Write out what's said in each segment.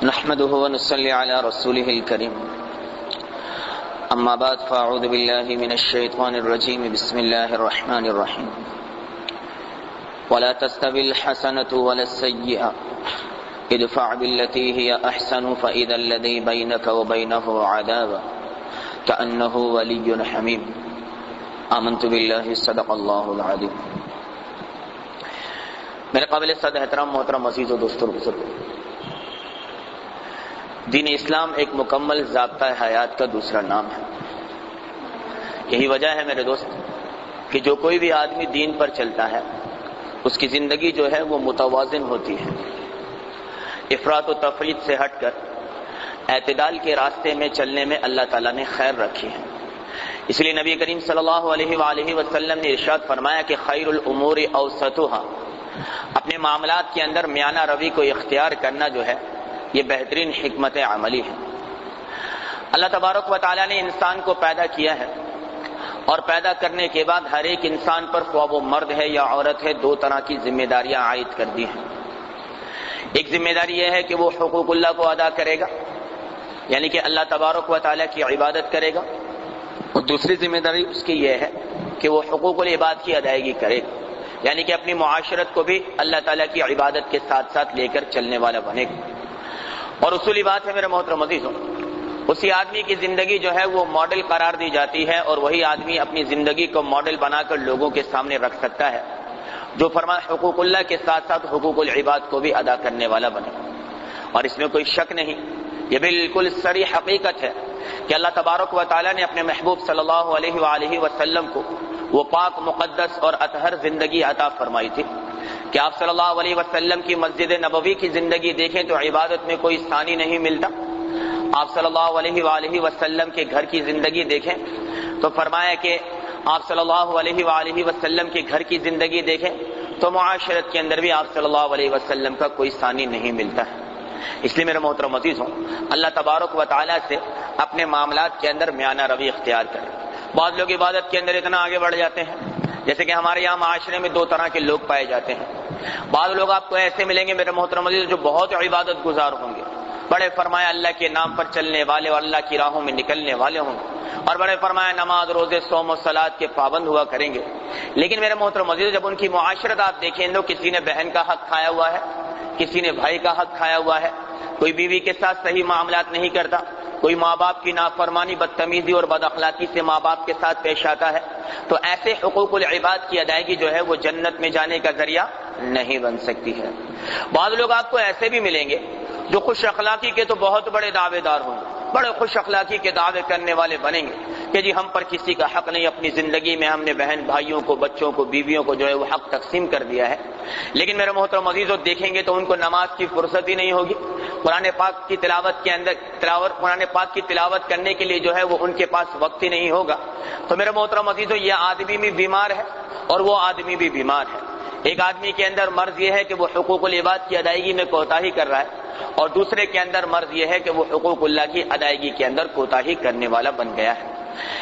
نحمده ونصلي على رسوله الكريم اما بعد فاعوذ بالله من الشيطان الرجيم بسم الله الرحمن الرحيم ولا تستوي الحسنة ولا السيئة ادفع بالتي هي احسن فاذا الذي بينك وبينه عداوة كأنه ولي حميم آمنت بالله صدق الله العظيم۔ میرے قابل صد احترام محترم عزیز و دوستوں بزرگوں، دین اسلام ایک مکمل ضابطہ حیات کا دوسرا نام ہے۔ یہی وجہ ہے میرے دوست کہ جو کوئی بھی آدمی دین پر چلتا ہے اس کی زندگی جو ہے وہ متوازن ہوتی ہے، افراط و تفریط سے ہٹ کر اعتدال کے راستے میں چلنے میں اللہ تعالیٰ نے خیر رکھی ہے۔ اس لیے نبی کریم صلی اللہ علیہ وآلہ وسلم نے ارشاد فرمایا کہ خیر الامور اوسطها، اپنے معاملات کے اندر میانہ روی کو اختیار کرنا جو ہے یہ بہترین حکمت عملی ہے۔ اللہ تبارک و تعالیٰ نے انسان کو پیدا کیا ہے اور پیدا کرنے کے بعد ہر ایک انسان پر خواہ وہ مرد ہے یا عورت ہے دو طرح کی ذمہ داریاں عائد کر دی ہیں۔ ایک ذمہ داری یہ ہے کہ وہ حقوق اللہ کو ادا کرے گا، یعنی کہ اللہ تبارک و تعالیٰ کی عبادت کرے گا، اور دوسری ذمہ داری اس کی یہ ہے کہ وہ حقوق العباد کی ادائیگی کرے گا، یعنی کہ اپنی معاشرت کو بھی اللہ تعالیٰ کی عبادت کے ساتھ ساتھ لے کر چلنے والا بنے گا۔ اور اصولی بات ہے میرے محترم عزیزوں، اسی آدمی کی زندگی جو ہے وہ ماڈل قرار دی جاتی ہے، اور وہی آدمی اپنی زندگی کو ماڈل بنا کر لوگوں کے سامنے رکھ سکتا ہے جو فرمایا حقوق اللہ کے ساتھ ساتھ حقوق العباد کو بھی ادا کرنے والا بنے۔ اور اس میں کوئی شک نہیں، یہ بالکل صریح حقیقت ہے کہ اللہ تبارک و تعالیٰ نے اپنے محبوب صلی اللہ علیہ وآلہ وسلم کو وہ پاک مقدس اور اطہر زندگی عطا فرمائی تھی کہ آپ صلی اللہ علیہ وسلم کی مسجد نبوی کی زندگی دیکھیں تو عبادت میں کوئی ثانی نہیں ملتا۔ آپ صلی اللہ علیہ وآلہ وسلم کے گھر کی زندگی دیکھیں تو فرمایا کہ آپ صلی اللہ علیہ وآلہ وسلم کے گھر کی زندگی دیکھیں تو معاشرت کے اندر بھی آپ صلی اللہ علیہ وسلم کا کوئی ثانی نہیں ملتا ہے۔ اس لیے میرے محترم عزیز ہوں، اللہ تبارک و تعالیٰ سے اپنے معاملات کے اندر میانہ روی اختیار کریں۔ بعض لوگ عبادت کے اندر اتنا آگے بڑھ جاتے ہیں، جیسے کہ ہمارے یہاں معاشرے میں دو طرح کے لوگ پائے جاتے ہیں۔ بعض لوگ آپ کو ایسے ملیں گے میرے محترم عزیز جو بہت عبادت گزار ہوں گے، بڑے فرمایا اللہ کے نام پر چلنے والے اور اللہ کی راہوں میں نکلنے والے ہوں گے، اور بڑے فرمایا نماز روزے صوم و صلات کے پابند ہوا کریں گے۔ لیکن میرے محترم عزیز جب ان کی معاشرت آپ دیکھیں تو کسی نے بہن کا حق کھایا ہوا ہے، کسی نے بھائی کا حق کھایا ہوا ہے، کوئی بیوی کے ساتھ صحیح معاملات نہیں کرتا، کوئی ماں باپ کی نافرمانی بدتمیزی اور بد اخلاقی سے ماں باپ کے ساتھ پیش آتا ہے، تو ایسے حقوق العباد کی ادائیگی جو ہے وہ جنت میں جانے کا ذریعہ نہیں بن سکتی ہے۔ بعض لوگ آپ کو ایسے بھی ملیں گے جو خوش اخلاقی کے تو بہت بڑے دعوے دار ہوں گے، بڑے خوش اخلاقی کے دعوے کرنے والے بنیں گے کہ جی ہم پر کسی کا حق نہیں، اپنی زندگی میں ہم نے بہن بھائیوں کو بچوں کو بیویوں کو جو ہے وہ حق تقسیم کر دیا ہے۔ لیکن میرے محترم عزیزوں دیکھیں گے تو ان کو نماز کی فرصت ہی نہیں ہوگی، قرآن پاک کی تلاوت کے اندر قرآن پاک کی تلاوت کرنے کے لیے جو ہے وہ ان کے پاس وقت ہی نہیں ہوگا۔ تو میرے محترم عزیزوں یہ آدمی بھی بیمار ہے اور وہ آدمی بھی بیمار ہے۔ ایک آدمی کے اندر مرض یہ ہے کہ وہ حقوق العباد کی ادائیگی میں کوتاہی کر رہا ہے، اور دوسرے کے اندر مرض یہ ہے کہ وہ حقوق اللہ کی ادائیگی کے اندر کوتاہی کرنے والا بن گیا ہے۔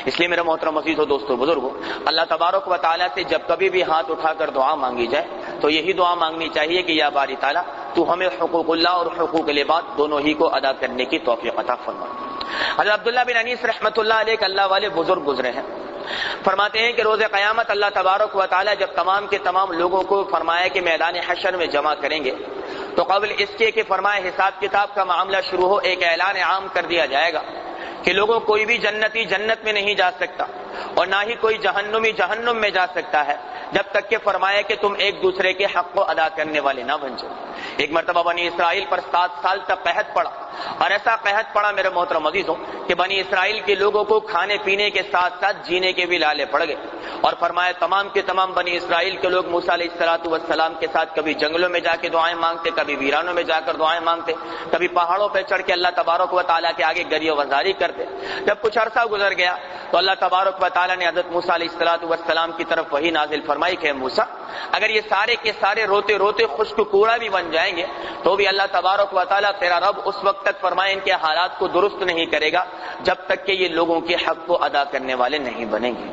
اس لیے میرے محترم عزیزوں دوستو بزرگوں، اللہ تبارک و تعالیٰ سے جب کبھی بھی ہاتھ اٹھا کر دعا مانگی جائے تو یہی دعا مانگنی چاہیے کہ یا باری تعالیٰ تو ہمیں حقوق اللہ اور حقوق العباد دونوں ہی کو ادا کرنے کی توفیق عطا فرما۔ حضرت عبداللہ بن انیس رحمۃ اللہ علیہ اللہ والے بزرگ گزرے ہیں، فرماتے ہیں کہ روز قیامت اللہ تبارک و تعالیٰ جب تمام کے تمام لوگوں کو فرمایا کہ میدان حشر میں جمع کریں گے تو قبل اس کے کہ فرمائے حساب کتاب کا معاملہ شروع ہو ایک اعلان عام کر دیا جائے گا کہ لوگوں کوئی بھی جنتی جنت میں نہیں جا سکتا اور نہ ہی کوئی جہنمی جہنم میں جا سکتا ہے جب تک کہ فرمایا کہ تم ایک دوسرے کے حق کو ادا کرنے والے نہ بن جاؤ۔ ایک مرتبہ بنی اسرائیل پر 7 سال تک قحط پڑا، اور ایسا قحط پڑا میرے محترم عزیزوں کہ بنی اسرائیل کے لوگوں کو کھانے پینے کے ساتھ ساتھ جینے کے بھی لالے پڑ گئے، اور فرمایا تمام کے تمام بنی اسرائیل کے لوگ موسیٰ علیہ السلام کے ساتھ کبھی جنگلوں میں جا کے دعائیں مانگتے، کبھی ویرانوں میں جا کر دعائیں مانگتے، کبھی پہاڑوں پہ چڑھ کے اللہ تبارک و تعالیٰ کے آگے گریہ وزاری کرتے۔ جب کچھ عرصہ گزر گیا تو اللہ تبارک و تعالیٰ نے حضرت موسیٰ علیہ السلام کی طرف وحی نازل فرمائی کہ موسیٰ اگر یہ سارے کے سارے روتے روتے خشک کوڑا بھی بن جائیں گے تو بھی اللہ تبارک و تعالیٰ تیرا رب اس وقت تک فرمائے ان کے حالات کو درست نہیں کرے گا جب تک کہ یہ لوگوں کے حق کو ادا کرنے والے نہیں بنیں گے۔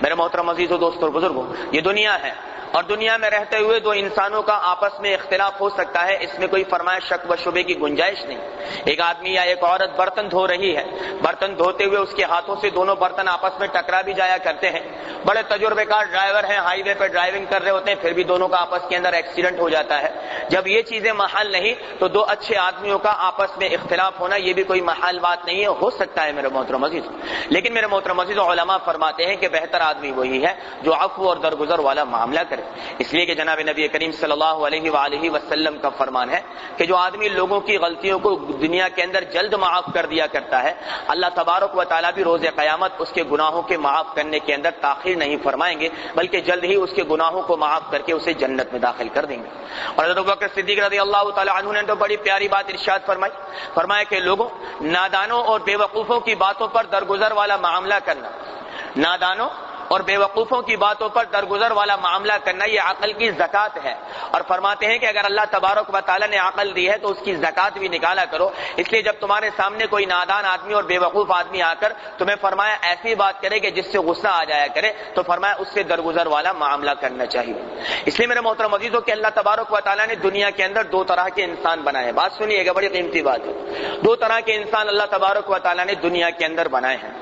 میرے محترم عزیز و دوستوں اور بزرگوں، یہ دنیا ہے اور دنیا میں رہتے ہوئے دو انسانوں کا آپس میں اختلاف ہو سکتا ہے، اس میں کوئی فرمایا شک و شبے کی گنجائش نہیں۔ ایک آدمی یا ایک عورت برتن دھو رہی ہے، برتن دھوتے ہوئے اس کے ہاتھوں سے دونوں برتن آپس میں ٹکرا بھی جایا کرتے ہیں، بڑے تجربے کار ڈرائیور ہیں، ہائی وے پہ ڈرائیونگ کر رہے ہوتے ہیں، پھر بھی دونوں کا آپس کے اندر ایکسیڈنٹ ہو جاتا ہے۔ جب یہ چیزیں محال نہیں تو دو اچھے آدمیوں کا آپس میں اختلاف ہونا یہ بھی کوئی محال بات نہیں ہے، ہو سکتا ہے میرے محترم عزیز۔ لیکن میرے محترم عزیز علماء فرماتے ہیں کہ بہتر آدمی وہی ہے جو عفو اور درگزر والا معاملہ کرے، اس لیے کہ جناب نبی کریم صلی اللہ علیہ وآلہ وسلم کا فرمان ہے کہ جو آدمی لوگوں کی غلطیوں کو دنیا کے اندر جلد معاف کر دیا کرتا ہے، اللہ تبارک و تعالیٰ بھی روز قیامت اس کے گناہوں کے معاف کرنے کے اندر تاخیر نہیں فرمائیں گے، بلکہ جلد ہی اس کے گناہوں کو معاف کر کے اسے جنت میں داخل کر دیں گے۔ اور حضرت ابوبکر صدیق رضی اللہ تعالیٰ عنہ نے تو بڑی پیاری بات ارشاد فرمایا کہ لوگوں، نادانوں اور بے وقوفوں کی باتوں پر درگزر والا معاملہ کرنا، نادانوں اور بے وقوفوں کی باتوں پر درگزر والا معاملہ کرنا یہ عقل کی زکات ہے، اور فرماتے ہیں کہ اگر اللہ تبارک و تعالیٰ نے عقل دی ہے تو اس کی زکات بھی نکالا کرو، اس لیے جب تمہارے سامنے کوئی نادان آدمی اور بے وقوف آدمی آ کر تمہیں فرمایا ایسی بات کرے کہ جس سے غصہ آ جایا کرے تو فرمایا اس سے درگزر والا معاملہ کرنا چاہیے۔ اس لیے میرے محترم عزیزوں کہ اللہ تبارک و تعالیٰ نے دنیا کے اندر دو طرح کے انسان بنائے، بات سنیے گا، بڑی قیمتی بات ہے۔ دو طرح کے انسان اللہ تبارک و تعالیٰ نے دنیا کے اندر بنائے ہیں۔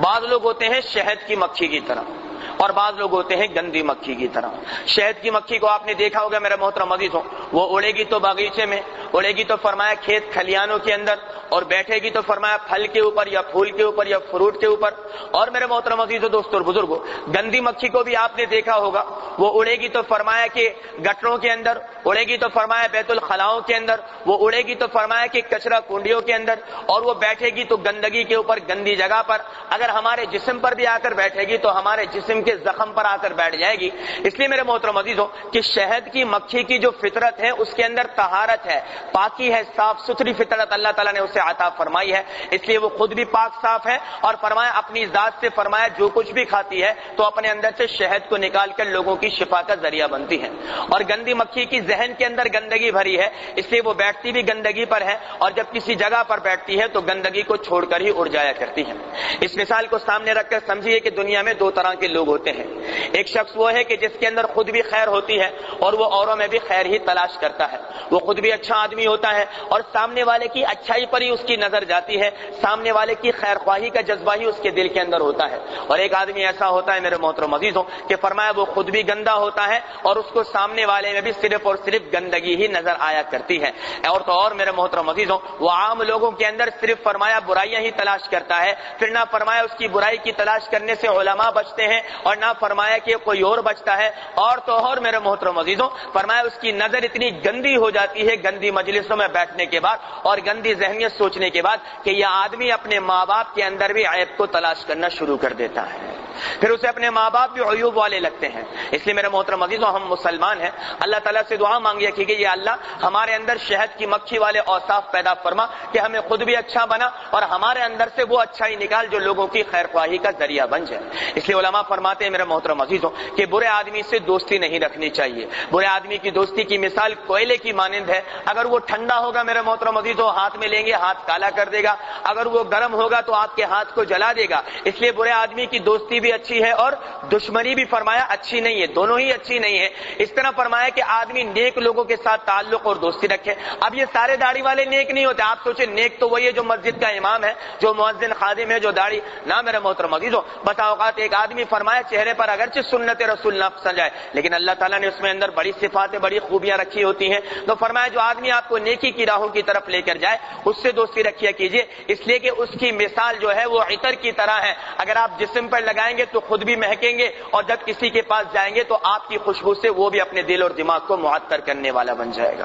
بعض لوگ ہوتے ہیں شہد کی مکھی کی طرح اور بعض لوگ ہوتے ہیں گندی مکھی کی طرح۔ شہد کی مکھی کو آپ نے دیکھا ہوگا میرے محترم عزیزوں، وہ اڑے گی تو باغیچے میں، اڑے گی تو فرمایا کھیت کھلیانوں کے اندر، اور بیٹھے گی تو فرمایا پھل کے اوپر یا پھول کے اوپر یا فروٹ کے اوپر۔ اور میرے محترم عزیزوں دوستوں اور بزرگوں، گندی مکھی کو بھی آپ نے دیکھا ہوگا، وہ اڑے گی تو فرمایا کہ گٹروں کے اندر، اڑے گی تو فرمایا بیت الخلاؤں کے اندر، وہ اڑے گی تو فرمایا کہ کچرا کنڈیوں کے اندر، اور وہ بیٹھے گی تو گندگی کے اوپر، گندی جگہ پر۔ اگر ہمارے جسم پر بھی آ کر بیٹھے گی تو ہمارے جسم کے زخم پر آ کر بیٹھ جائے گی۔ اس لیے میرے محترم عزیزوں کہ شہد کی مکھی کی جو فطرت ہے اس کے اندر طہارت ہے، پاکی ہے، صاف ستھری فطرت اللہ تعالیٰ نے اسے عطا فرمائی ہے، اس لیے وہ خود بھی پاک صاف ہے، اور فرمایا اپنی ذات سے فرمایا جو کچھ بھی کھاتی ہے تو اپنے اندر سے شہد کو نکال کر لوگوں کی شفا کا ذریعہ بنتی ہے۔ اور گندی مکھی کی ذہن کے اندر گندگی بھری ہے، اس لیے وہ بیٹھتی بھی گندگی پر ہے، اور جب کسی جگہ پر بیٹھتی ہے تو گندگی کو چھوڑ کر ہی اڑ جایا کرتی ہے۔ اس مثال کو سامنے رکھ کر سمجھیے کہ دنیا میں دو طرح کے لوگ ہوتے ہیں۔ ایک شخص وہ ہے کہ جس کے اندر خود بھی خیر ہوتی ہے اور وہ اوروں میں بھی خیر ہی تلاش کرتا ہے، وہ خود بھی اچھا آدمی ہوتا ہے اور سامنے والے کی اچھائی پر ہی اس کی نظر جاتی ہے، سامنے والے کی خیر خواہی کا جذبہ ہی اس کے دل کے اندر ہوتا ہے۔ اور ایک آدمی ایسا ہوتا ہے میرے محترم عزیزوں کہ فرمایا وہ خود بھی گندا ہوتا ہے اور اس کو سامنے والے میں بھی صرف اور صرف گندگی ہی نظر آیا کرتی ہے۔ اور تو اور میرے محترم عزیزوں وہ عام لوگوں کے اندر صرف فرمایا برائیاں ہی تلاش کرتا ہے، پھر نہ فرمایا اس کی برائی کی تلاش کرنے سے علماء بچتے ہیں اور نہ فرمایا کہ کوئی اور بچتا ہے۔ اور تو اور میرے محترم عزیزوں فرمایا اس کی نظر اتنی گندی ہو جاتی ہے گندی مجلسوں میں بیٹھنے کے بعد اور گندی ذہنیت سوچنے کے بعد کہ یہ آدمی اپنے ماں باپ کے اندر بھی عیب کو تلاش کرنا شروع کر دیتا ہے، پھر اسے اپنے ماں باپ بھی عیوب والے لگتے ہیں۔ اس لیے میرے محترم عزیزوں ہم مسلمان ہیں، اللہ تعالیٰ سے دعا مانگیے کہ یہ اللہ ہمارے اندر شہد کی مکھی والے اوصاف پیدا فرما کہ ہمیں خود بھی اچھا بنا اور ہمارے اندر سے وہ اچھائی نکال جو لوگوں کی خیر خواہی کا ذریعہ بن جائے۔ اس لیے علماء فرماتے ہیں میرے محترم عزیزوں کہ برے آدمی سے دوستی نہیں رکھنی چاہیے۔ برے آدمی کی دوستی کی مثال کوئلے کی مانند ہے، اگر وہ ٹھنڈا ہوگا میرے محترم عزیزوں ہاتھ میں لیں گے ہاتھ کالا کر دے گا، اگر وہ گرم ہوگا تو آپ کے ہاتھ کو جلا دے گا۔ اس لیے برے آدمی کی دوستی بھی اچھی ہے اور دشمنی بھی فرمایا اچھی نہیں ہے، دونوں ہی اچھی نہیں ہے۔ اس طرح فرمایا کہ آدمی نیک لوگوں کے ساتھ تعلق اور دوستی رکھے۔ اب یہ سارے داڑھی والے نیک نہیں ہوتے، آپ سوچیں نیک تو وہی ہے جو مسجد کا امام ہے، جو مؤذن خادم ہے، جو داڑھی نہ میرے محترم عزیزوں بتا اوقات ایک آدمی فرمایا چہرے پر اگرچہ سنت رسول نہ سجائے لیکن اللہ تعالیٰ نے اس میں اندر بڑی صفاتیں بڑی خوبیاں رکھی ہوتی ہیں، تو فرمایا جو آدمی آپ کو نیکی کی راہوں کی طرف لے کر جائے اس سے دوستی رکھیا کیجیے، اس لیے کہ اس کی مثال جو ہے وہ عطر کی طرح ہے، اگر آپ جسم پر لگائیں گے تو خود بھی مہکیں گے اور جب کسی کے پاس جائیں گے تو آپ کی خوشبو سے وہ بھی اپنے دل اور دماغ کو معطر کرنے والا بن جائے گا۔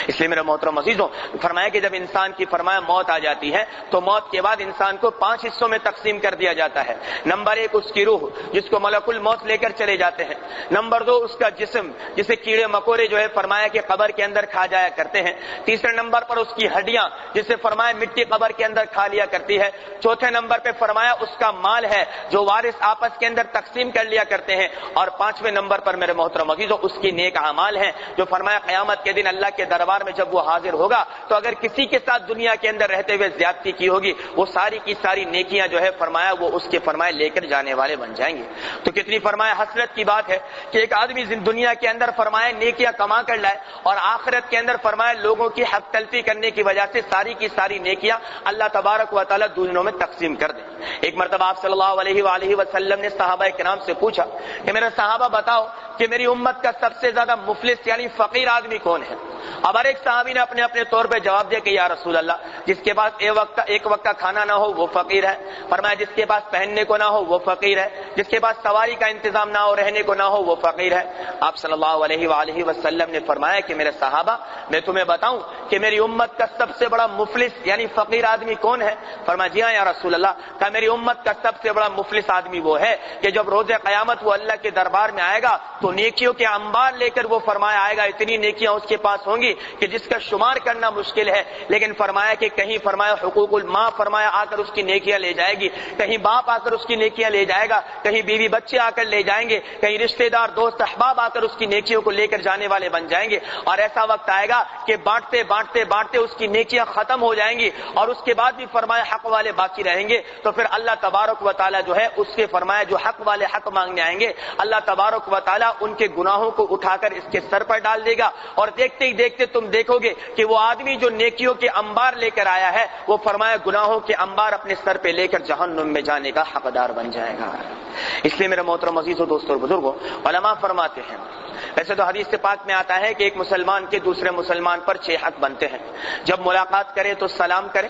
اس لیے میرے محترم عزیزوں فرمایا کہ جب انسان کی فرمایا موت آ جاتی ہے تو موت کے بعد انسان کو 5 حصوں میں تقسیم کر دیا جاتا ہے۔ نمبر 1 اس کی روح جس کو ملک الموت لے کر چلے جاتے ہیں، نمبر 2 اس کا جسم جسے کیڑے مکوڑے جو ہے فرمایا کہ قبر کے اندر کھا جایا کرتے ہیں، تیسرے نمبر پر اس کی ہڈیاں جسے فرمایا مٹی قبر کے اندر کھا لیا کرتی ہے، چوتھے نمبر پہ فرمایا اس کا مال ہے جو وارث آپس کے اندر تقسیم کر لیا کرتے ہیں. اور 5ویں نمبر پر میرے محترم عزیزو اس کی نیک اعمال ہیں جو فرمایا قیامت کے دن اللہ کے دربار میں جب وہ حاضر ہوگا تو اگر کسی کے ساتھ دنیا کے اندر رہتے ہوئے زیادتی کی ہوگی وہ ساری کی ساری نیکیاں جو ہے فرمایا وہ اس کے فرمایا لے کر جانے والے بن جائیں گے. تو کتنی فرمایا حسرت کی بات ہے کہ ایک آدمی دنیا کے اندر فرمایا نیکیاں کما کر لائے اور آخرت کے اندر فرمایا لوگوں کی حق تلفی کرنے کی وجہ سے ساری کی ساری نیکیاں اللہ تبارک و تعالی دنوں میں تقسیم کر دیں. ایک مرتبہ آپ صلی اللہ علیہ وآلہ وسلم نے صحابہ کرام سے پوچھا کہ میرے صحابہ بتاؤ کہ میری امت کا سب سے زیادہ مفلس یعنی فقیر آدمی کون ہے؟ اب ہر ایک صحابی نے اپنے اپنے طور پہ جواب دیا کہ یا رسول اللہ جس کے پاس ایک وقت کا کھانا نہ ہو وہ فقیر ہے. فرمایا جس کے پاس پہننے کو نہ ہو وہ فقیر ہے. جس کے پاس سواری کا انتظام نہ ہو رہنے کو نہ ہو وہ فقیر ہے. آپ صلی اللہ علیہ وآلہ وسلم نے فرمایا کہ میرے صحابہ میں تمہیں بتاؤں کہ میری امت کا سب سے بڑا مفلس یعنی فقیر آدمی کون ہے؟ فرمایا جی ہاں یا رسول اللہ. کہ میری امت کا سب سے بڑا مفلس آدمی وہ ہے کہ جب روز قیامت وہ اللہ کے دربار میں آئے گا تو نیکیوں کے انبار لے کر وہ فرمایا آئے گا. اتنی نیکیاں اس کے پاس ہوں گی کہ جس کا شمار کرنا مشکل ہے. لیکن فرمایا کہ کہیں فرمایا حقوق الماں فرمایا آ کر اس کی نیکیاں لے جائے گی, کہیں باپ آ کر اس کی نیکیاں لے جائے گا, کہیں بیوی بچے آ کر لے جائیں گے, کہیں رشتہ دار دوست احباب آ کر اس کی نیکیوں کو لے کر جانے والے بن جائیں گے. اور ایسا وقت آئے گا کہ بانٹتے بانٹتے بانٹتے اس کی نیکیاں ختم ہو جائیں گی اور اس کے بعد بھی فرمایا حق والے باقی رہیں گے. تو پھر اللہ تبارک و تعالیٰ جو ہے اس کے فرمایا جو حق والے حق مانگنے آئیں گے اللہ تبارک و تعالیٰ ان کے گناہوں کو اٹھا کر اس کے سر پر ڈال دے گا. اور دیکھتے ہی دیکھتے تم دیکھو گے کہ وہ آدمی جو نیکیوں کے انبار لے کر آیا ہے وہ فرمایا گناہوں کے انبار اپنے سر پہ لے کر جہنم میں جانے کا حقدار بن جائے گا. اس لیے میرے محترم عزیزو دوستو اور بزرگوں علماء فرماتے ہیں ویسے تو حدیث پاک میں آتا ہے کہ ایک مسلمان کے دوسرے مسلمان پر 6 حق بنتے ہیں. جب ملاقات کرے تو سلام کرے,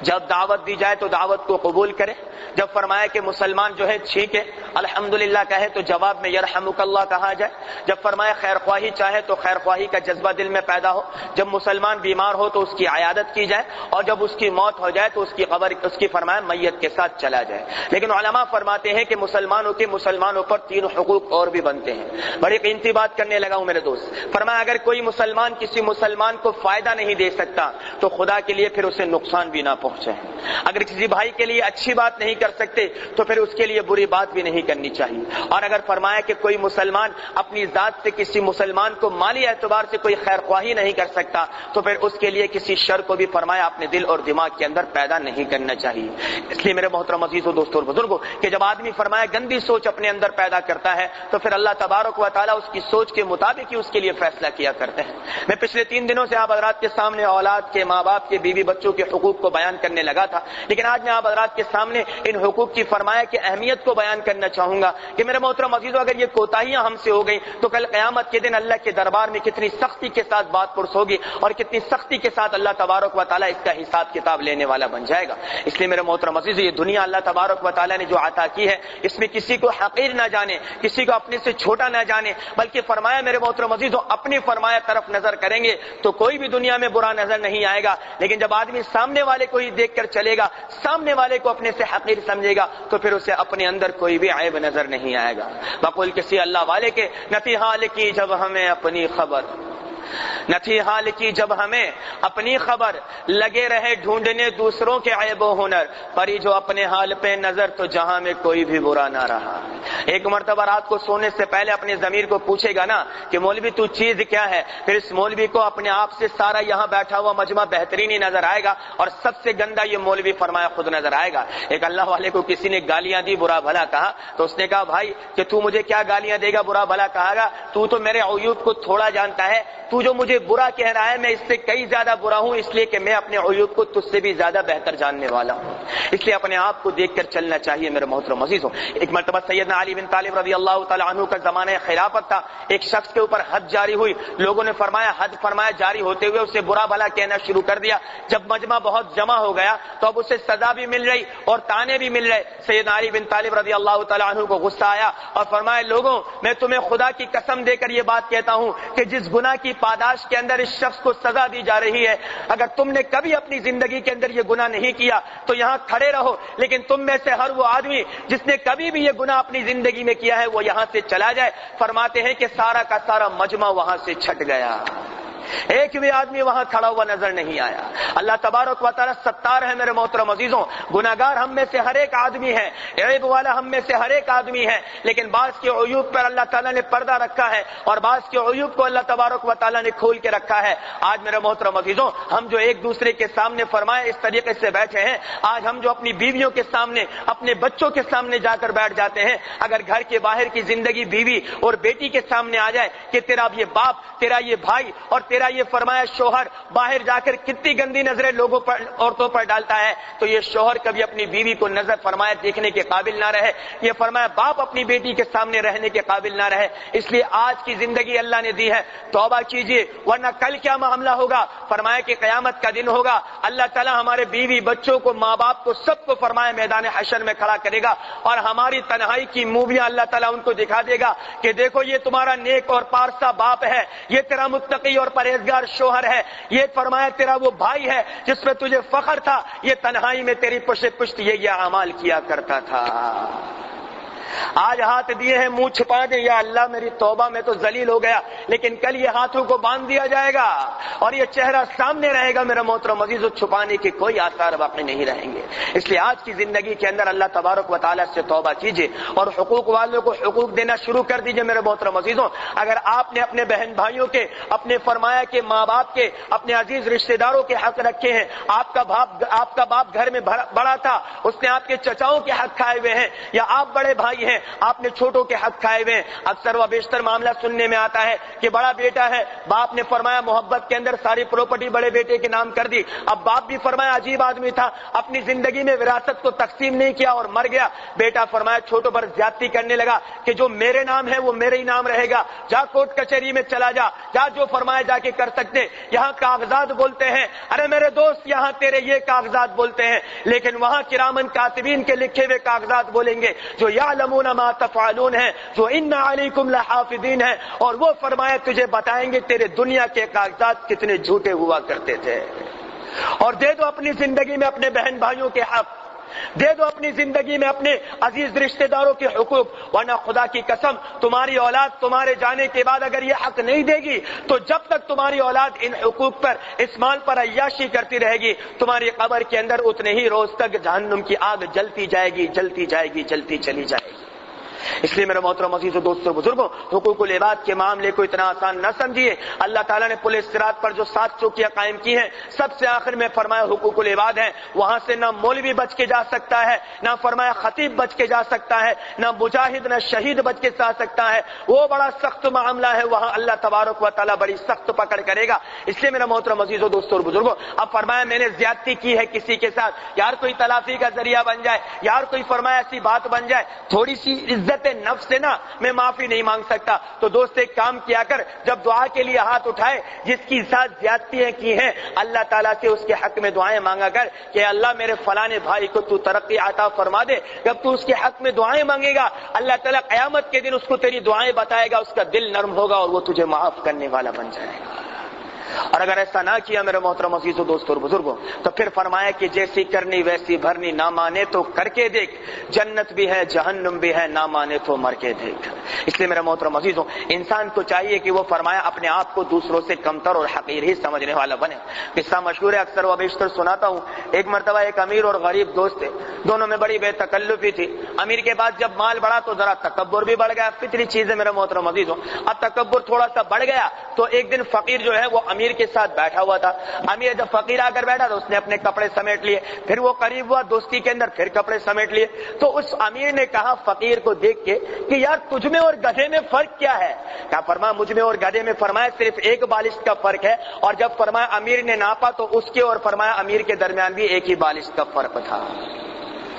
جب دعوت دی جائے تو دعوت کو قبول کرے, جب فرمایا کہ مسلمان جو ہے ٹھیک ہے الحمدللہ کہے تو جواب میں یرحمک اللہ کہا جائے, جب فرمایا خیر خواہی چاہے تو خیر خواہی کا جذبہ دل میں پیدا ہو, جب مسلمان بیمار ہو تو اس کی عیادت کی جائے اور جب اس کی موت ہو جائے تو اس کی قبر اس کی فرمایا میت کے ساتھ چلا جائے. لیکن علماء فرماتے ہیں کہ مسلمانوں پر 3 حقوق اور بھی بنتے ہیں. بڑی قیمتی بات کرنے لگا ہوں میرے دوست. فرمایا اگر کوئی مسلمان کسی مسلمان کو فائدہ نہیں دے سکتا تو خدا کے لیے پھر اسے نقصان بھی نہ پہنچے. اگر کسی بھائی کے لیے اچھی بات نہیں کر سکتے تو پھر اس کے لیے بری بات بھی نہیں کرنی چاہیے. اور اگر فرمایا کہ کوئی مسلمان اپنی ذات سے کسی مسلمان کو مالی اعتبار سے کوئی خیر خواہی نہیں کر سکتا تو پھر اس کے لیے کسی شر کو بھی فرمایا اپنے دل اور دماغ کے اندر پیدا نہیں کرنا چاہیے. اس لیے میرے محترم عزیزو دوستو اور بزرگوں کہ جب آدمی فرمایا گندی سوچ اپنے اندر پیدا کرتا ہے تو پھر اللہ تبارک و تعالیٰ اس کی سوچ کے مطابق ہی اس کے لیے فیصلہ کیا کرتے ہیں. میں پچھلے 3 دنوں سے آپ حضرات کے سامنے اولاد کے, ماں باپ کے, بیوی بچوں کے حقوق کو بیان کرنے لگا تھا, لیکن آج میں آپ حضرات کے سامنے ان حقوق کی فرمایا کی اہمیت کو بیان کرنا چاہوں گا کہ میرے محترم عزیزو اگر یہ کوتاہیاں ہم سے ہو گئیں تو کل قیامت کے دن اللہ کے دربار میں کتنی سختی کے ساتھ بات پرس ہوگی اور کتنی سختی کے ساتھ اللہ تبارک و تعالیٰ اس کا حساب کتاب لینے والا بن جائے گا. اس لیے میرے محترم عزیزو یہ دنیا اللہ تبارک و تعالیٰ نے جو عطا کی ہے اس میں کسی کو حقیر نہ جانے, کسی کو اپنے سے چھوٹا نہ جانے, بلکہ فرمایا میرے محترم عزیزو اپنی فرمایا طرف نظر کریں گے تو کوئی بھی دنیا میں برا نظر نہیں آئے گا. لیکن جب آدمی سامنے والے کو ہی دیکھ کر چلے گا, سامنے والے کو اپنے سے حقیر سمجھے گا تو پھر اسے اپنے اندر کوئی بھی عیب نظر نہیں آئے گا. بقول کسی اللہ والے کے نہ تھی حال کی جب ہمیں اپنی خبر, نہ تھی حال کی جب ہمیں اپنی خبر, لگے رہے ڈھونڈنے دوسروں کے عیب و ہنر, پری جو اپنے حال پہ نظر تو جہاں میں کوئی بھی برا نہ رہا. ایک مرتبہ رات کو سونے سے پہلے اپنے ضمیر کو پوچھے گا نا کہ مولوی تو چیز کیا ہے, پھر اس مولوی کو اپنے آپ سے سارا یہاں بیٹھا ہوا مجمع بہترین ہی نظر آئے گا اور سب سے گندا یہ مولوی فرمایا خود نظر آئے گا. ایک اللہ والے کو کسی نے گالیاں دی, برا بھلا کہا, تو اس نے کہا بھائی کہ تو مجھے کیا گالیاں دے گا, برا بھلا کہا گا, تو میرے عیوب کو تھوڑا جانتا ہے, تو جو مجھے برا کہہ رہا ہے میں اس سے کئی زیادہ برا ہوں, اس لیے کہ میں اپنے عیوب کو تجھ سے بھی زیادہ بہتر جاننے والا ہوں. اس لیے اپنے آپ کو دیکھ کر چلنا چاہیے میرے محترم عزیزوں. ایک مرتبہ سیدنا علی بن طالب رضی اللہ تعالی عنہ کا زمانہ خلافت تھا, ایک شخص کے اوپر حد جاری ہوئی, لوگوں نے فرمایا حد فرمایا جاری ہوتے ہوئے اسے برا بھلا کہنا شروع کر دیا. جب مجمع بہت جمع ہو گیا تو اب اسے سزا بھی مل رہی اور تانے بھی مل رہے. سیدنا علی بن طالب رضی اللہ تعالی عنہ کو غصہ آیا اور فرمایا لوگوں میں تمہیں خدا کی قسم دے کر یہ بات کہتا ہوں کہ جس گناہ کی پاداش کے اندر اس شخص کو سزا دی جا رہی ہے, اگر تم نے کبھی اپنی زندگی کے اندر یہ گناہ نہیں کیا تو یہاں کھڑے رہو, لیکن تم میں سے ہر وہ آدمی جس نے کبھی بھی یہ گناہ اپنی زندگی میں کیا ہے وہ یہاں سے چلا جائے. فرماتے ہیں کہ سارا کا سارا مجمع وہاں سے چھٹ گیا. ایک بھی آدمی وہاں کھڑا ہوا نظر نہیں آیا۔ اللہ تبارک و تعالیٰ ستار ہے میرے محترم عزیزوں، گناہگار ہم میں سے ہر ایک آدمی ہے، عیب والا ہم میں سے ہر ایک آدمی ہے، لیکن بعض کے عیوب پر اللہ تعالیٰ نے پردہ رکھا ہے اور بعض کے عیوب کو اللہ تبارک و تعالیٰ نے کھول کے رکھا ہے۔ آج میرے محترم عزیزوں، ہم جو ایک دوسرے کے سامنے فرمائے اس طریقے سے بیٹھے ہیں، آج ہم جو اپنی بیویوں کے سامنے، اپنے بچوں کے سامنے جا کر بیٹھ جاتے ہیں، اگر گھر کے باہر کی زندگی بیوی اور بیٹی کے سامنے آ جائے کہ تیرا یہ باپ، تیرا یہ بھائی اور تیرا یہ فرمایا شوہر باہر جا کر کتنی گندی نظریں لوگوں پر، عورتوں پر ڈالتا ہے، تو یہ شوہر کبھی اپنی بیوی کو نظر فرمایا دیکھنے کے قابل نہ رہے، یہ فرمایا باپ اپنی بیٹی کے سامنے رہنے کے قابل نہ رہے۔ اس لیے آج کی زندگی اللہ نے دی ہے، توبہ کیجیے ورنہ کل کیا معاملہ ہوگا۔ فرمایا کہ قیامت کا دن ہوگا، اللہ تعالیٰ ہمارے بیوی بچوں کو، ماں باپ کو، سب کو فرمایا میدان حشر میں کھڑا کرے گا اور ہماری تنہائی کی موویاں اللہ تعالیٰ ان کو دکھا دے گا کہ دیکھو یہ تمہارا نیک اور پارسا باپ ہے، یہ تیرا متقی اور پرہیزگار شوہر ہے، یہ فرمایا تیرا وہ بھائی ہے جس پہ تجھے فخر تھا، یہ تنہائی میں تیری پشت یہ اعمال کیا کرتا تھا۔ آج ہاتھ دیے ہیں منہ چھپا دیں، یا اللہ میری توبہ میں تو ذلیل ہو گیا، لیکن کل یہ ہاتھوں کو باندھ دیا جائے گا اور یہ چہرہ سامنے رہے گا میرا محترم عزیز، چھپانے کے کوئی آثار باقی نہیں رہیں گے۔ اس لیے آج کی زندگی کے اندر اللہ تبارک و تعالیٰ سے توبہ کیجیے اور حقوق والوں کو حقوق دینا شروع کر دیجیے میرے محترم عزیزوں۔ اگر آپ نے اپنے بہن بھائیوں کے، اپنے فرمایا کے ماں باپ کے، اپنے عزیز رشتہ داروں کے حق رکھے ہیں، آپ کا باپ گھر میں بڑا تھا، اس نے آپ کے چچاؤں کے حق کھائے ہوئے ہیں، یا آپ بڑے بھائی ہیں، آپ نے چھوٹوں کے حق کھائے ہوئے ہیں۔ اکثر و بیشتر معاملہ سننے میں آتا ہے کہ بڑا بیٹا ہے، باپ نے فرمایا محبت کے اندر ساری پراپرٹی بڑے بیٹے کے نام کر دی، اب باپ بھی فرمایا عجیب آدمی تھا، اپنی زندگی میں وراثت کو تقسیم نہیں کیا اور مر گیا، بیٹا فرمایا چھوٹوں پر زیادتی کرنے لگا کہ جو میرے نام ہے وہ میرے ہی نام رہے گا، جا کورٹ کچہری میں چلا جا جو فرمایا جا کے کر سکتے، یہاں کاغذات بولتے ہیں، ارے میرے دوست یہاں تیرے یہ کاغذات بولتے ہیں، لیکن وہاں کرامن کاتبین کے لکھے ہوئے کاغذات بولیں گے جو یعلمون ما تفعلون ہے، جو ان علیکم لحافظین ہے، اور وہ فرمایا تجھے بتائیں گے تیرے دنیا کے کاغذات کتنے جھوٹے ہوا کرتے تھے۔ اور دے دو اپنی زندگی میں اپنے بہن بھائیوں کے حق، دے دو اپنی زندگی میں اپنے عزیز رشتہ داروں کے حقوق، ورنہ خدا کی قسم تمہاری اولاد تمہارے جانے کے بعد اگر یہ حق نہیں دے گی تو جب تک تمہاری اولاد ان حقوق پر، اس مال پر عیاشی کرتی رہے گی، تمہاری قبر کے اندر اتنے ہی روز تک جہنم کی آگ جلتی جائے گی، جلتی جائے گی، جلتی چلی جائے گی۔ اس لیے میرے محترم عزیز و دوستو بزرگوں، حقوق العباد کے معاملے کو اتنا آسان نہ سمجھیے۔ اللہ تعالیٰ نے پل صراط پر جو 7 چوکیاں قائم کی ہیں، سب سے آخر میں فرمایا حقوق العباد ہیں، وہاں سے نہ مولوی بچ کے جا سکتا ہے، نہ فرمایا خطیب بچ کے جا سکتا ہے، نہ مجاہد نہ شہید بچ کے جا سکتا ہے، وہ بڑا سخت معاملہ ہے، وہاں اللہ تبارک و تعالیٰ بڑی سخت پکڑ کرے گا۔ اس لیے میرا محترم عزیز و دوستو اور بزرگوں، اب فرمایا میں نے زیادتی کی ہے کسی کے ساتھ، یار کوئی تلافی کا ذریعہ بن جائے، یار کوئی فرمایا ایسی بات بن جائے، تھوڑی سی عزت نفس سے نا میں معافی نہیں مانگ سکتا، تو دوست ایک کام کیا کر، جب دعا کے لیے ہاتھ اٹھائے، جس کی ساتھ زیادتیاں کی ہیں اللہ تعالیٰ سے اس کے حق میں دعائیں مانگا کر کہ اللہ میرے فلانے بھائی کو تو ترقی عطا فرما دے۔ جب تو اس کے حق میں دعائیں مانگے گا، اللہ تعالیٰ قیامت کے دن اس کو تیری دعائیں بتائے گا، اس کا دل نرم ہوگا اور وہ تجھے معاف کرنے والا بن جائے گا۔ اور اگر ایسا نہ کیا میرے محترم عزیز و دوستو اور بزرگوں، تو پھر فرمایا کہ جیسی کرنی ویسی بھرنی، نہ مانے تو کر کے دیکھ، جنت بھی ہے جہنم بھی ہے، نہ مانے تو مر کے دیکھ۔ اس لیے میرے محترم عزیزوں، انسان کو چاہیے کہ وہ فرمایا اپنے آپ کو دوسروں سے کمتر اور حقیر ہی سمجھنے والا بنے۔ قصہ مشہور ہے، اکثر و بیشتر سناتا ہوں۔ ایک مرتبہ ایک امیر اور غریب دوست تھے، دونوں میں بڑی بے تکلفی تھی۔ امیر کے بعد جب مال بڑھا تو ذرا تکبر بھی بڑھ گیا، فطری چیز ہے میرے محترم عزیزوں۔ اب تکبر تھوڑا سا بڑھ گیا تو ایک دن فقیر جو ہے وہ امیر کے ساتھ بیٹھا ہوا تھا۔ امیر جب فقیر آ کر بیٹھا تو اس نے اپنے کپڑے سمیٹ لیے، پھر وہ قریب ہوا دوستی کے اندر، پھر کپڑے سمیٹ لیے۔ تو اس امیر نے کہا فقیر کو دیکھ کے کہ یار تجھ میں اور گدھے میں فرق کیا ہے؟ کیا فرمایا مجھ میں اور گدھے میں فرمایا صرف ایک بالشت کا فرق ہے، اور جب فرمایا امیر نے ناپا تو اس کے اور فرمایا امیر کے درمیان بھی ایک ہی بالشت کا فرق تھا۔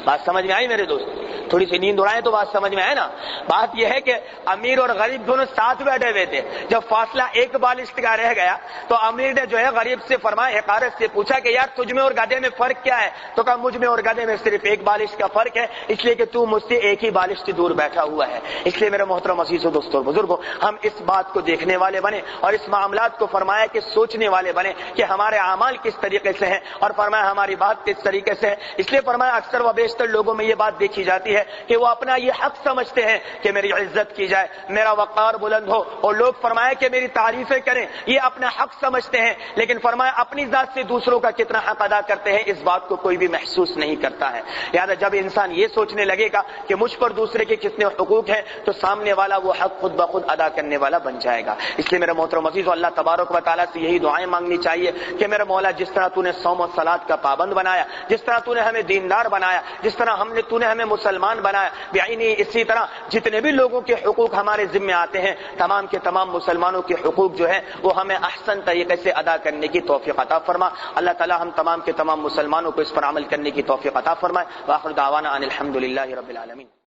بات سمجھ میں آئی میرے دوست؟ تھوڑی سی نیند اڑائیں تو بات سمجھ میں آئے نا۔ بات یہ ہے کہ امیر اور غریب دونوں ساتھ بیٹھے ہوئے تھے، جب فاصلہ ایک بالشت کا رہ گیا تو امیر نے جو ہے غریب سے فرمایا حقارت سے پوچھا کہ یار تجھ میں اور گدھے میں فرق کیا ہے؟ تو کہا مجھ میں اور گدھے میں صرف ایک بالشت کا فرق ہے، اس لیے کہ تو مجھ سے ایک ہی بالشت دور بیٹھا ہوا ہے۔ اس لیے میرے محترم عزیزو دوستو اور بزرگوں، ہم اس بات کو دیکھنے والے بنے اور اس معاملات کو فرمایا کہ سوچنے والے بنے کہ ہمارے اعمال کس طریقے سے ہیں اور فرمایا ہماری بات کس طریقے سے ہے۔ اس لیے فرمایا اکثر و بیشتر لوگوں میں یہ بات دیکھی جاتی ہے ہے کہ وہ اپنا یہ حق سمجھتے ہیں کہ میری عزت کی جائے، میرا وقار بلند ہو اور لوگ فرمایا کہ میری تعریفیں کریں، یہ اپنا حق سمجھتے ہیں، لیکن فرمایا اپنی ذات سے دوسروں کا کتنا حق ادا کرتے ہیں اس بات کو کوئی بھی محسوس نہیں کرتا ہے۔ لہذا جب انسان یہ سوچنے لگے گا کہ مجھ پر دوسرے کے کتنے حقوق ہیں تو سامنے والا وہ حق خود بخود ادا کرنے والا بن جائے گا۔ اس لیے میرے محترم عزیزو، اللہ تبارک و تعالیٰ سے یہی دعائیں مانگنی چاہیے کہ میرے مولا جس طرح تو نے صوم و صلاۃ کا پابند بنایا، جس طرح تو نے ہمیں دیندار بنایا، جس طرح تو نے ہمیں مسلمان بنایا، بعینی اسی طرح جتنے بھی لوگوں کے حقوق ہمارے ذمہ آتے ہیں تمام کے تمام مسلمانوں کے حقوق جو ہے وہ ہمیں احسن طریقے سے ادا کرنے کی توفیق عطا فرما۔ اللہ تعالیٰ ہم تمام کے تمام مسلمانوں کو اس پر عمل کرنے کی توفیق عطا فرمائے۔ وآخر دعوانا ان الحمد للہ رب العالمین۔